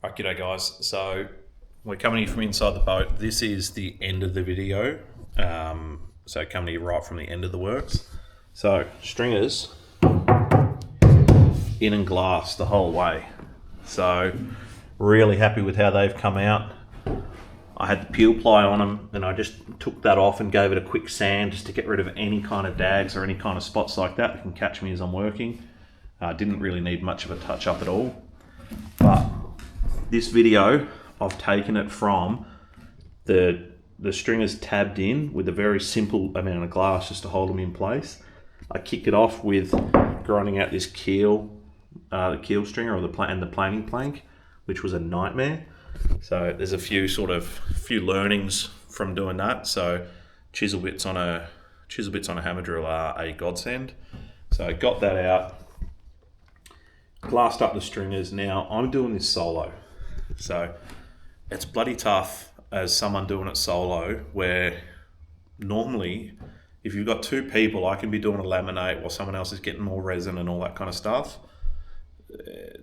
Right, g'day guys. So we're coming in from inside the boat. This is the end of the video. So coming in right from the end of the works. So stringers in and glass the whole way. So really happy with how they've come out. I had the peel ply on them and I just took that off and gave it a quick sand just to get rid of any kind of dags or any kind of spots like that can catch me as I'm working. Didn't really need much of a touch up at all. But this video, I've taken it from the stringers tabbed in with a very simple amount of glass just to hold them in place. I kicked it off with grinding out this Keel, the Keel stringer or the planing plank, which was a nightmare. So there's a few learnings from doing that. So chisel bits on a hammer drill are a godsend. So I got that out, glassed up the stringers. Now I'm doing this solo. So it's bloody tough as someone doing it solo, where normally if you've got two people, I can be doing a laminate while someone else is getting more resin and all that kind of stuff.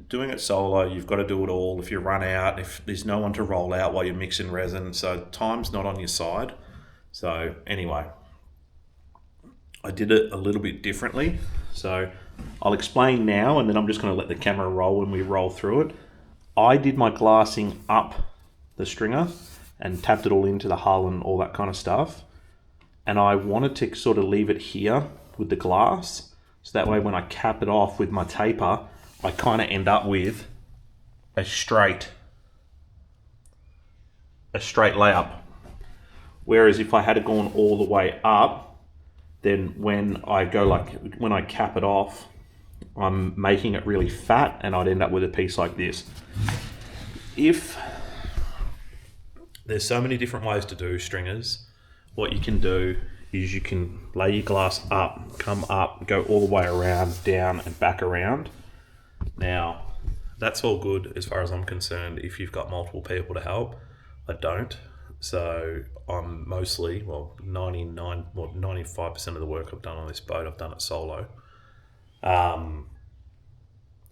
Doing it solo, you've got to do it all. If you run out, if there's no one to roll out while you're mixing resin, so time's not on your side. So anyway, I did it a little bit differently. So I'll explain now, and then I'm just going to let the camera roll when we roll through it. I did my glassing up the stringer and tapped it all into the hull and all that kind of stuff. And I wanted to sort of leave it here with the glass. So that way when I cap it off with my taper, I kind of end up with a straight layup. Whereas if I had gone all the way up, then when I cap it off, I'm making it really fat and I'd end up with a piece like this. If there's so many different ways to do stringers, what you can do is you can lay your glass up, come up, go all the way around, down and back around. Now, that's all good as far as I'm concerned if you've got multiple people to help. I don't. So I'm mostly, 95% of the work I've done on this boat, I've done it solo.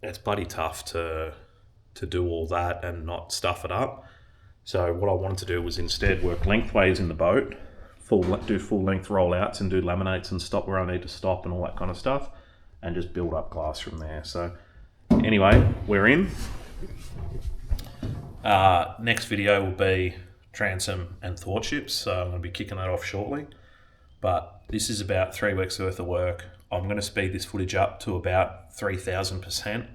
It's bloody tough to do all that and not stuff it up. So what I wanted to do was instead work lengthways in the boat, do full length rollouts and do laminates and stop where I need to stop and all that kind of stuff, and just build up glass from there. So anyway, we're in. Next video will be transom and thwart ships, so I'm going to be kicking that off shortly. But this is about 3 weeks worth of work. I'm going to speed this footage up to about 3,000%,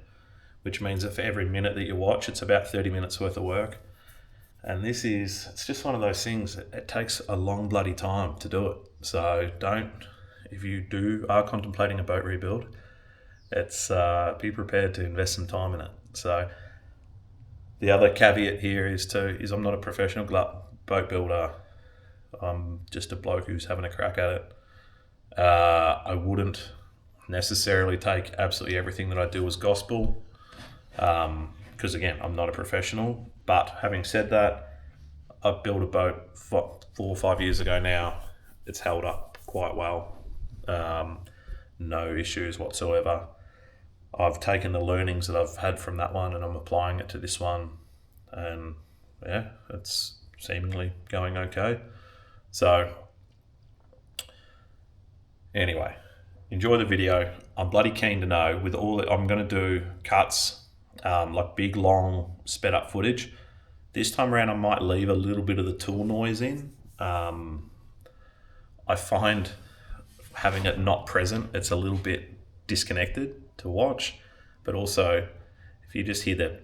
which means that for every minute that you watch, it's about 30 minutes worth of work. And it's just one of those things, it takes a long bloody time to do it. So if you are contemplating a boat rebuild, be prepared to invest some time in it. So the other caveat here is I'm not a professional boat builder. I'm just a bloke who's having a crack at it. I wouldn't necessarily take absolutely everything that I do as gospel, because again, I'm not a professional. But having said that, I built a boat 4 or 5 years ago now. It's held up quite well. No issues whatsoever. I've taken the learnings that I've had from that one and I'm applying it to this one, and yeah, it's seemingly going okay. So anyway, enjoy the video. I'm bloody keen to know, with all that I'm going to do cuts, like big long sped up footage. This time around I might leave a little bit of the tool noise in. I find having it not present, it's a little bit disconnected to watch, but also if you just hear the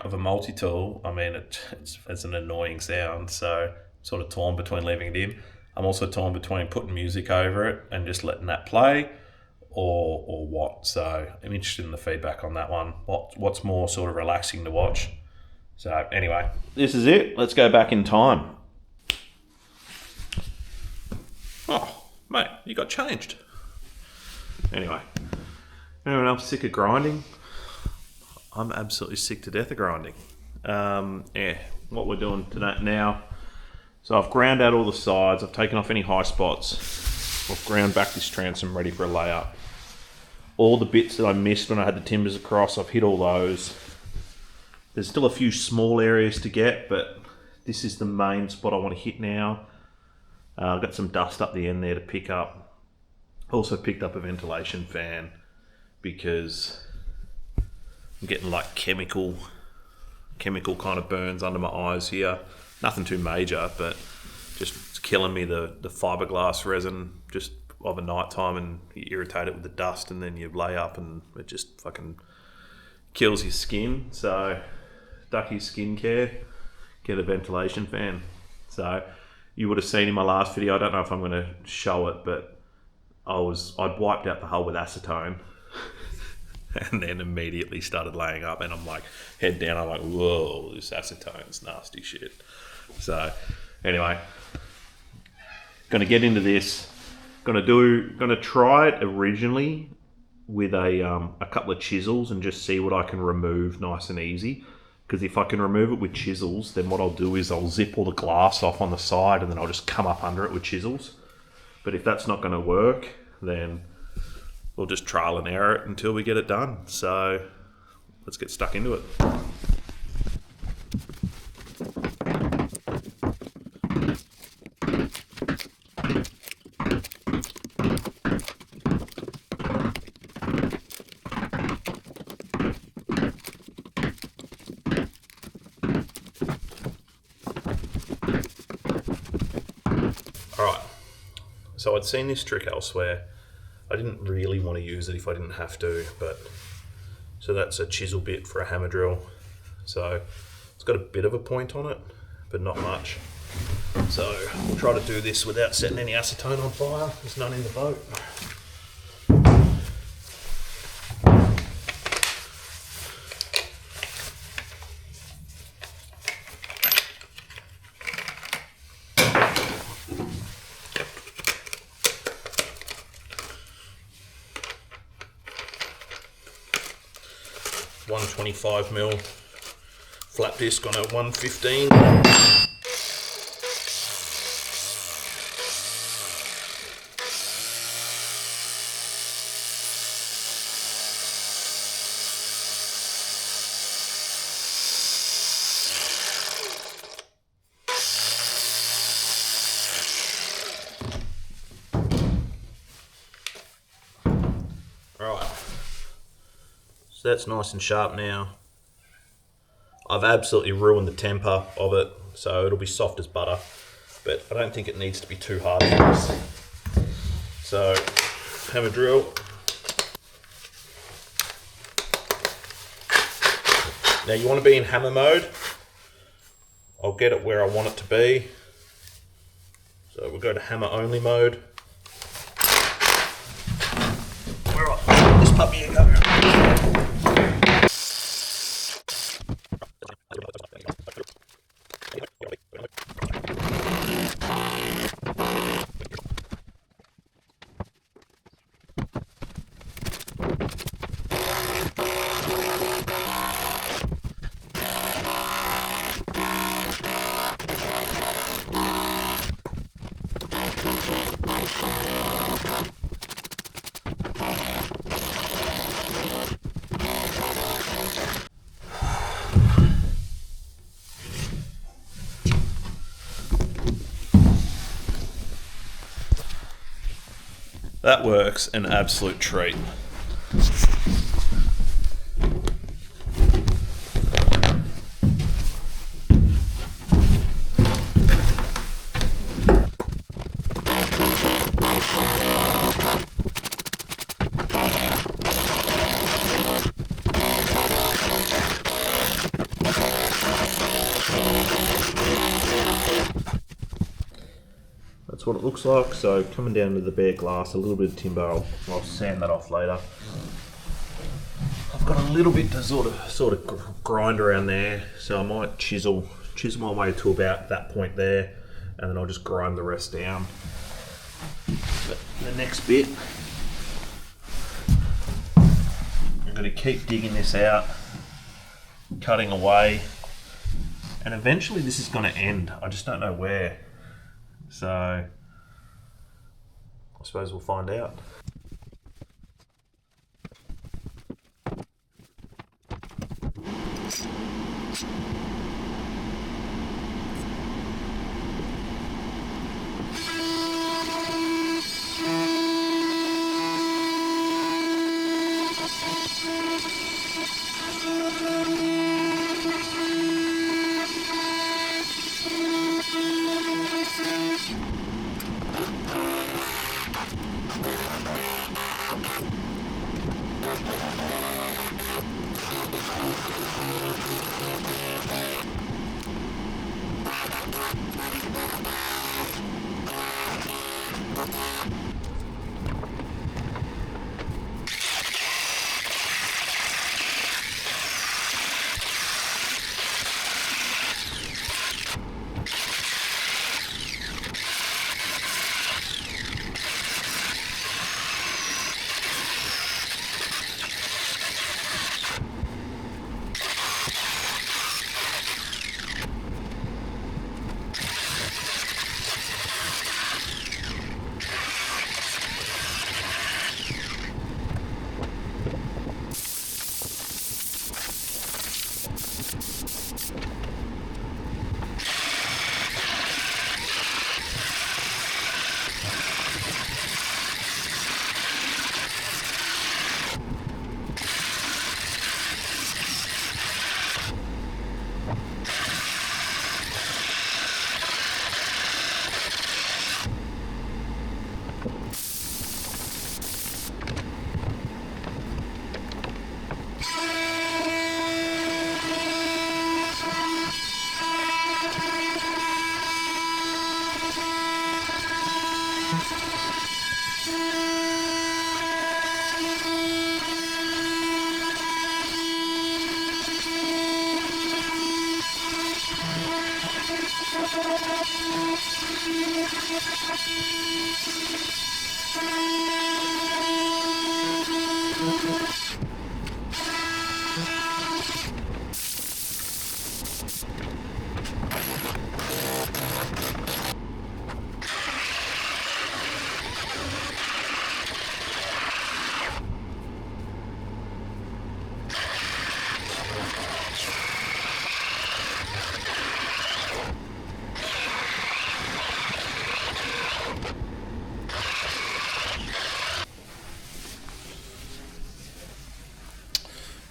of a multi-tool, I mean it's an annoying sound. So sort of torn between leaving it in. I'm also torn between putting music over it and just letting that play, or what. So I'm interested in the feedback on that one. What's more sort of relaxing to watch. So anyway, this is it. Let's go back in time. Oh, mate, you got changed. Anyway, anyone else sick of grinding? I'm absolutely sick to death of grinding. What we're doing today now. So I've ground out all the sides. I've taken off any high spots. I've ground back this transom ready for a layup. All the bits that I missed when I had the timbers across, I've hit all those. There's still a few small areas to get, but this is the main spot I want to hit now. I've got some dust up the end there to pick up. Also picked up a ventilation fan because I'm getting like chemical kind of burns under my eyes here. Nothing too major, but just it's killing me, the fiberglass resin just of a night time, and you irritate it with the dust, and then you lay up and it just fucking kills your skin. So Ducky's skincare, get a ventilation fan. So you would have seen in my last video, I don't know if I'm going to show it, but I'd wiped out the hull with acetone and then immediately started laying up, and I'm like, head down, I'm like, whoa, this acetone's nasty shit. So anyway, going to get into this. Going to try it originally with a couple of chisels and just see what I can remove nice and easy. Because if I can remove it with chisels, then what I'll do is I'll zip all the glass off on the side and then I'll just come up under it with chisels. But if that's not going to work, then we'll just trial and error it until we get it done. So let's get stuck into it. Alright, so I'd seen this trick elsewhere. I didn't really want to use it if I didn't have to, but so that's a chisel bit for a hammer drill. So it's got a bit of a point on it, but not much. So we'll try to do this without setting any acetone on fire. There's none in the boat. $125mm flat disc on a 115. Right, so that's nice and sharp now. I've absolutely ruined the temper of it, so it'll be soft as butter, but I don't think it needs to be too hard for this. So, hammer drill. Now you want to be in hammer mode. I'll get it where I want it to be. So we'll go to hammer only mode. Where I this puppy go. That works an absolute treat. That's what it looks like. So coming down to the bare glass, a little bit of timber, I'll sand that off later. I've got a little bit to sort of grind around there, so I might chisel my way to about that point there, and then I'll just grind the rest down. But the next bit, I'm going to keep digging this out, cutting away, and eventually this is going to end. I just don't know where. So I suppose we'll find out.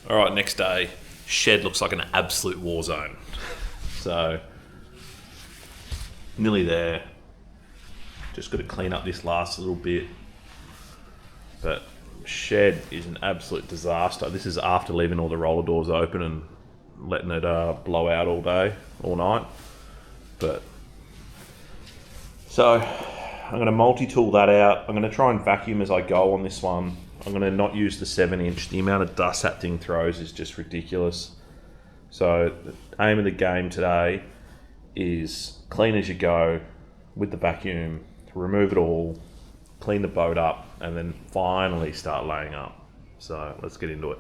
All right, next day, shed looks like an absolute war zone. So, nearly there. Just got to clean up this last little bit. But shed is an absolute disaster. This is after leaving all the roller doors open and letting it blow out all day, all night. But so I'm going to multi-tool that out. I'm going to try and vacuum as I go on this one. I'm going to not use the 7-inch. The amount of dust that thing throws is just ridiculous. So the aim of the game today is clean as you go with the vacuum, remove it all, clean the boat up, and then finally start laying up. So let's get into it.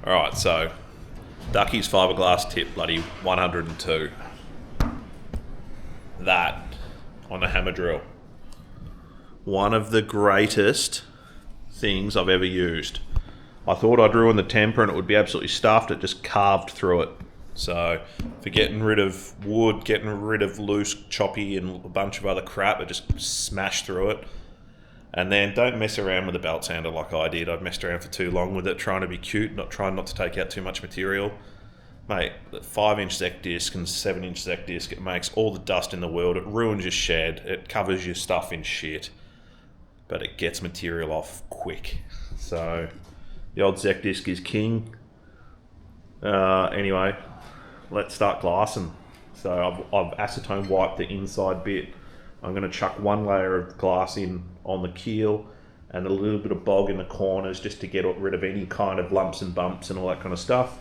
Alright, so Ducky's fiberglass tip, bloody 102. That on a hammer drill. One of the greatest things I've ever used. I thought I'd ruin the temper and it would be absolutely stuffed. It just carved through it. So for getting rid of wood, getting rid of loose, choppy and a bunch of other crap, it just smashed through it. And then don't mess around with a belt sander like I did. I've messed around for too long with it, trying to be cute, trying not to take out too much material. Mate, the 5-inch Zec disc and 7-inch Zec disc, it makes all the dust in the world. It ruins your shed. It covers your stuff in shit. but it gets material off quick. So the old Zec disc is king. Anyway, let's start glassing. So I've acetone wiped the inside bit. I'm going to chuck one layer of glass in on the keel and a little bit of bog in the corners just to get rid of any kind of lumps and bumps and all that kind of stuff.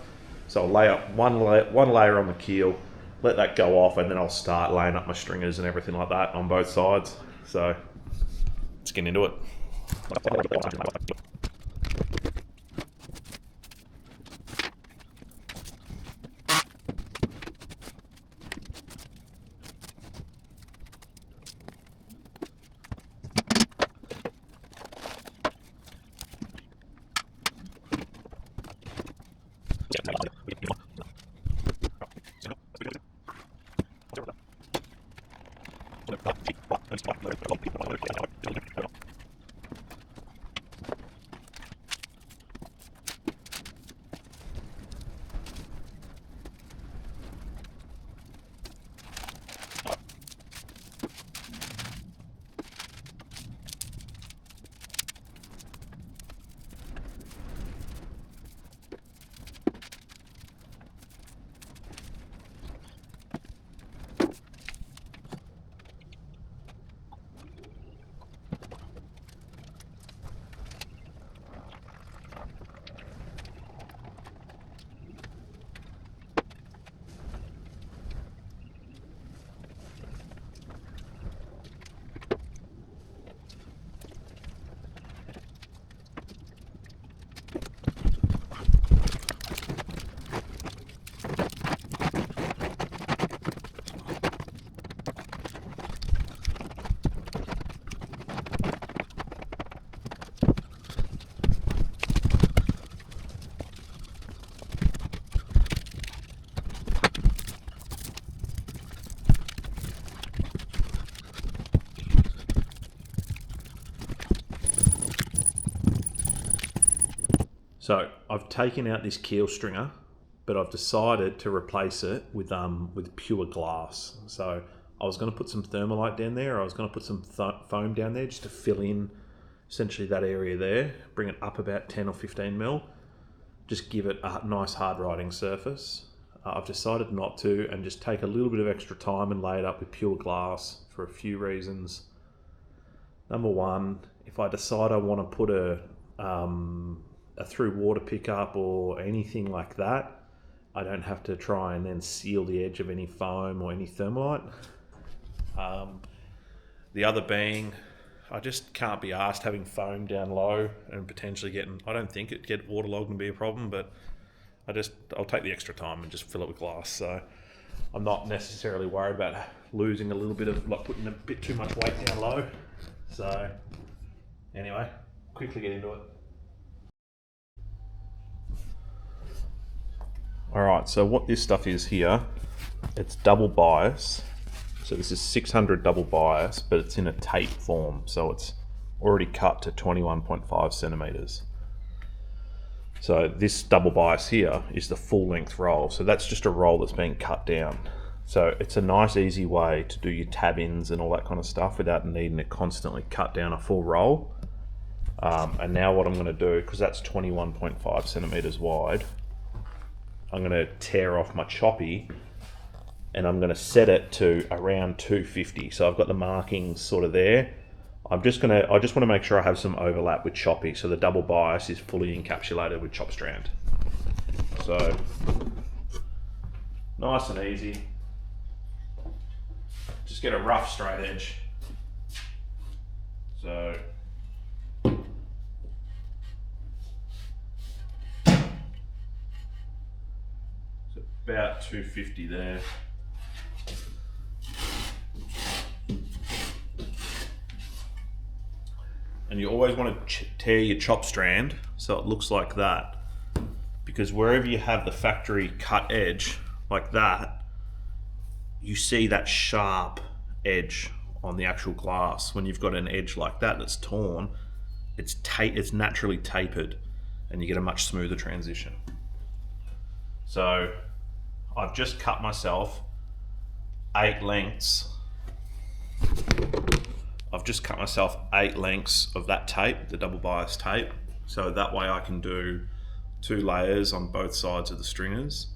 So I'll lay up one layer on the keel, let that go off, and then I'll start laying up my stringers and everything like that on both sides. So let's get into it. So I've taken out this keel stringer, but I've decided to replace it with pure glass. So I was going to put some thermalite down there, or I was going to put some foam down there just to fill in essentially that area there, bring it up about 10 or 15 mil, just give it a nice hard riding surface. I've decided not to, and just take a little bit of extra time and lay it up with pure glass for a few reasons. Number one, if I decide I want to put a through water pickup or anything like that, I don't have to try and then seal the edge of any foam or any thermalite. The other being, I just can't be arsed having foam down low and potentially getting, I don't think it'd get waterlogged and be a problem, but I'll take the extra time and just fill it with glass. So I'm not necessarily worried about losing a little bit of, like putting a bit too much weight down low. So anyway, quickly get into it. Alright, so what this stuff is here, it's double bias. So this is 600 double bias, but it's in a tape form, so it's already cut to 21.5 centimeters. So this double bias here is the full length roll, so that's just a roll that's being cut down. So it's a nice easy way to do your tab-ins and all that kind of stuff without needing to constantly cut down a full roll. And now what I'm going to do, because that's 21.5 centimeters wide, I'm going to tear off my choppy and I'm going to set it to around 250. So I've got the markings sort of there. I just want to make sure I have some overlap with choppy, so the double bias is fully encapsulated with chop strand. So nice and easy. Just get a rough straight edge. So about 250 there. And you always want to tear your chop strand so it looks like that, because wherever you have the factory cut edge like that, you see that sharp edge on the actual glass. When you've got an edge like that that's torn, it's naturally tapered and you get a much smoother transition. So I've just cut myself 8 lengths I've just cut myself 8 lengths of that tape, the double bias tape, so that way I can do 2 layers on both sides of the stringers.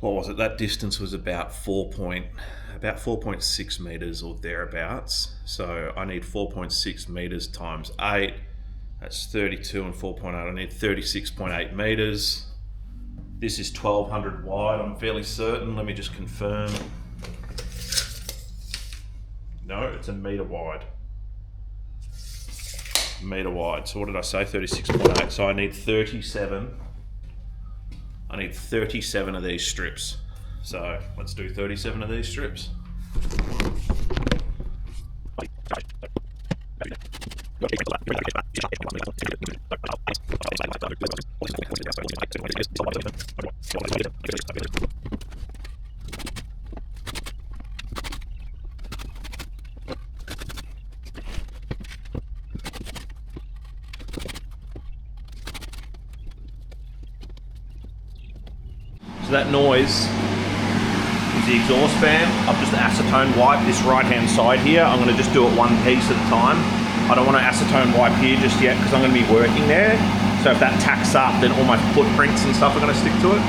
What was it? That distance was about 4.6 meters or thereabouts. So I need 4.6 meters times 8. That's 32 and 4.8. I need 36.8 meters. This is 1200 wide, I'm fairly certain. Let me just confirm. No, it's a meter wide. Meter wide. So what did I say? 36.8. So I need 37. I need 37 of these strips. So let's do 37 of these strips. So that noise is the exhaust fan. I've just acetone wiped this right hand side here. I'm going to just do it one piece at a time. I don't want to acetone wipe here just yet because I'm going to be working there. So if that tacks up, then all my footprints and stuff are going to stick to it.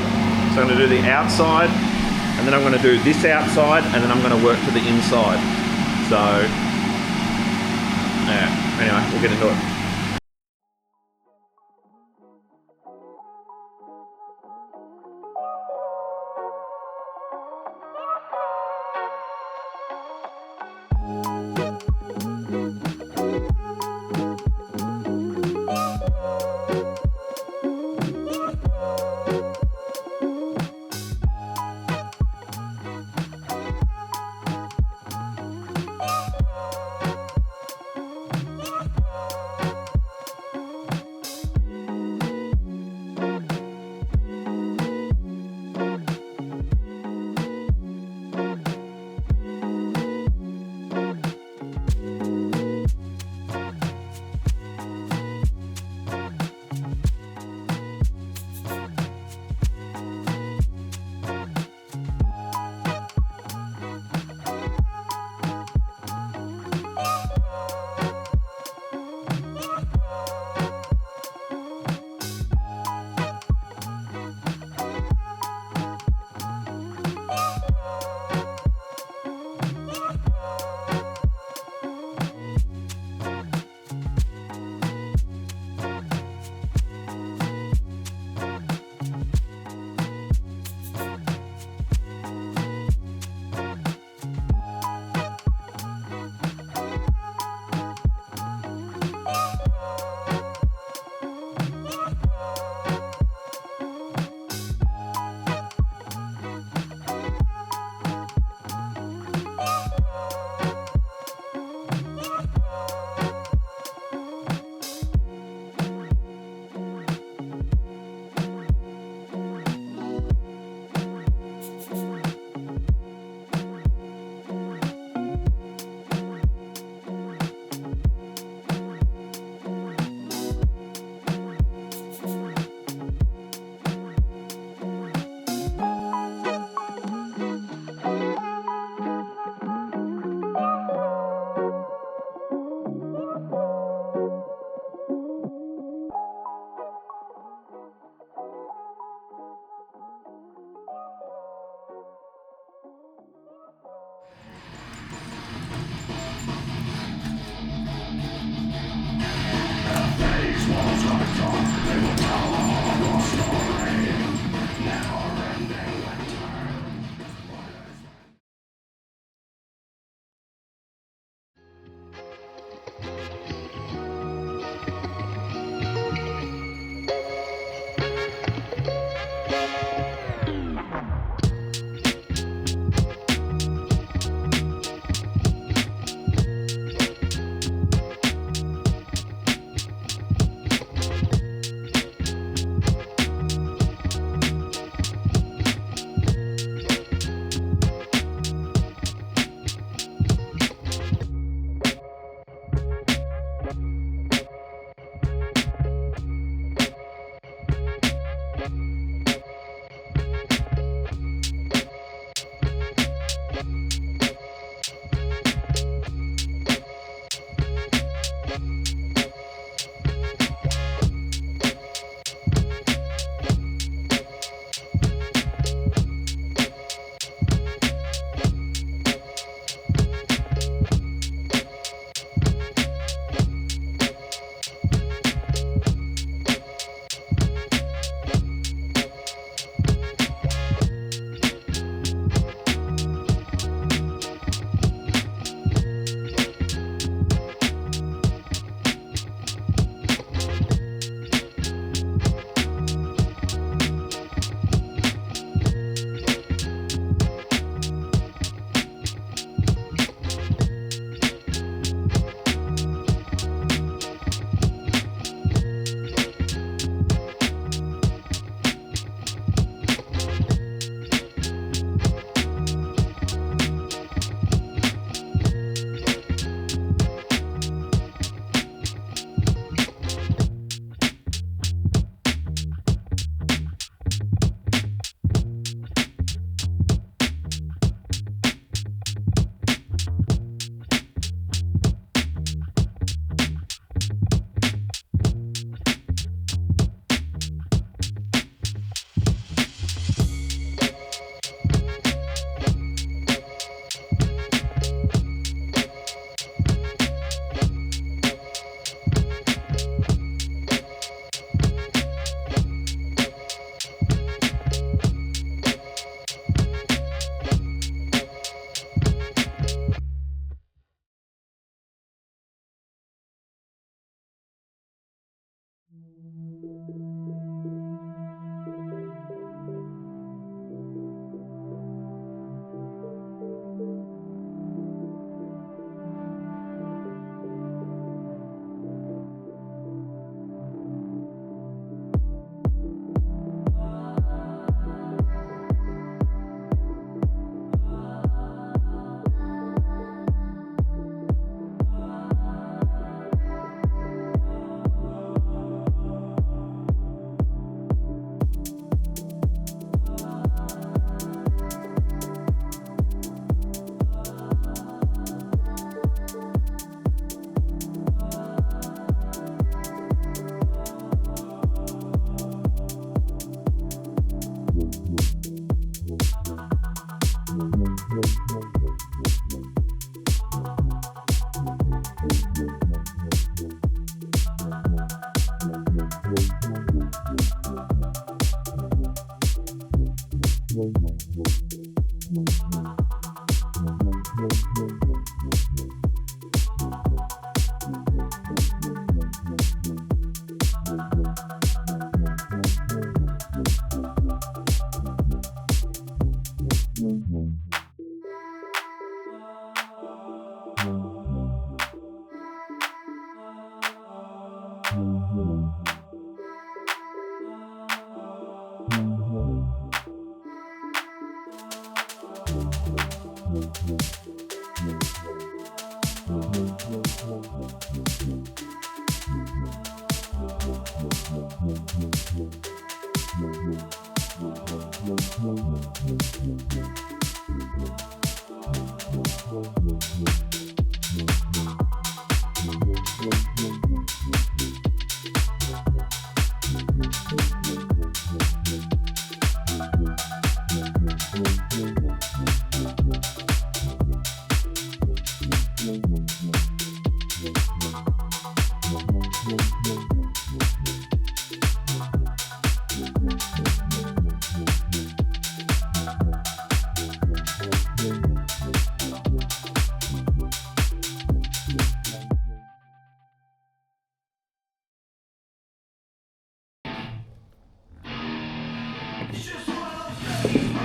So I'm going to do the outside, and then I'm going to do this outside, and then I'm going to work to the inside. So yeah, anyway, we'll get into it.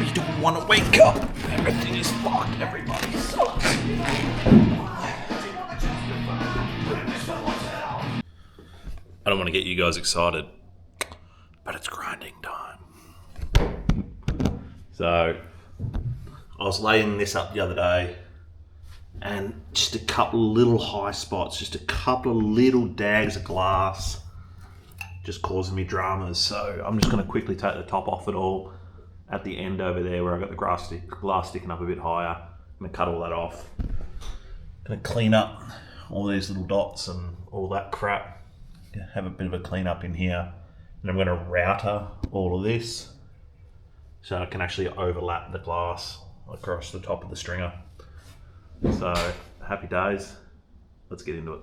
You don't want to wake up. Everything is fucked. Everybody sucks. I don't want to get you guys excited, but it's grinding time. So, I was laying this up the other day, and just a couple of little high spots, just a couple of little dags of glass, just causing me dramas. So I'm just going to quickly take the top off it all. At the end over there where I got the glass sticking up a bit higher, I'm going to cut all that off. Going to clean up all these little dots and all that crap. Have a bit of a clean up in here. And I'm going to router all of this so I can actually overlap the glass across the top of the stringer. So happy days. Let's get into it.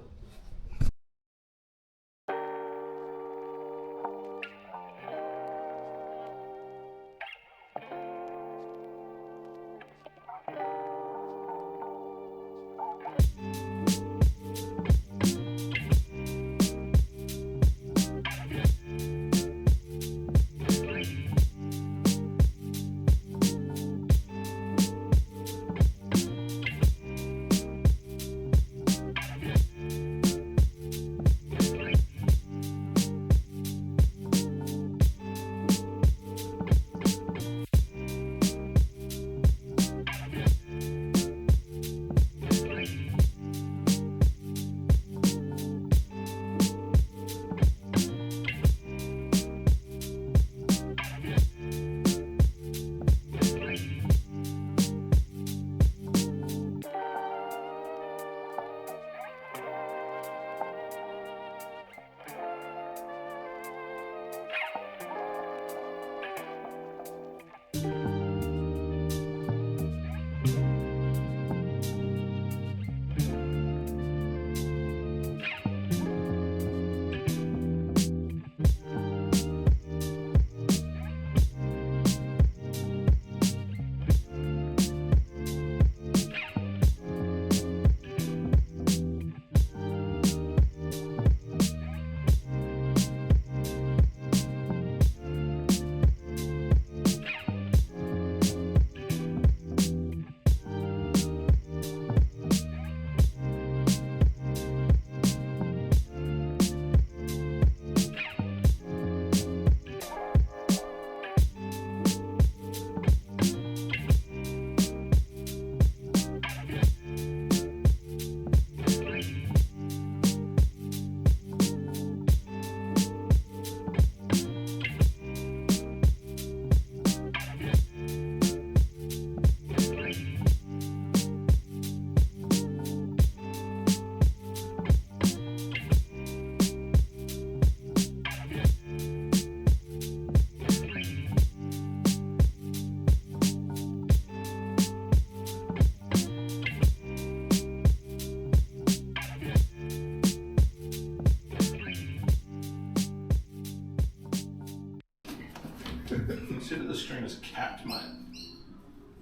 Consider the string as capped, mate.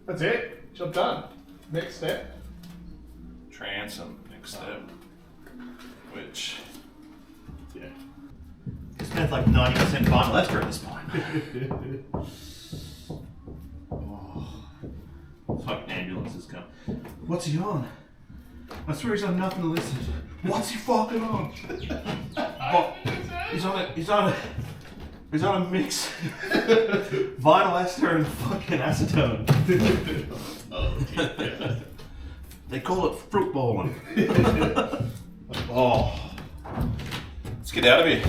That's it. Job done. Next step. Transom, next step. Which, Yeah. it's spent like 90% vinyl ester at this point. Fucking ambulance has come. What's he on? I swear he's on nothing to listen to. What's he fucking on? He's on a mix. Vinyl ester and fucking acetone. Oh, yeah. They call it fruit bowling. Oh. Let's get out of here.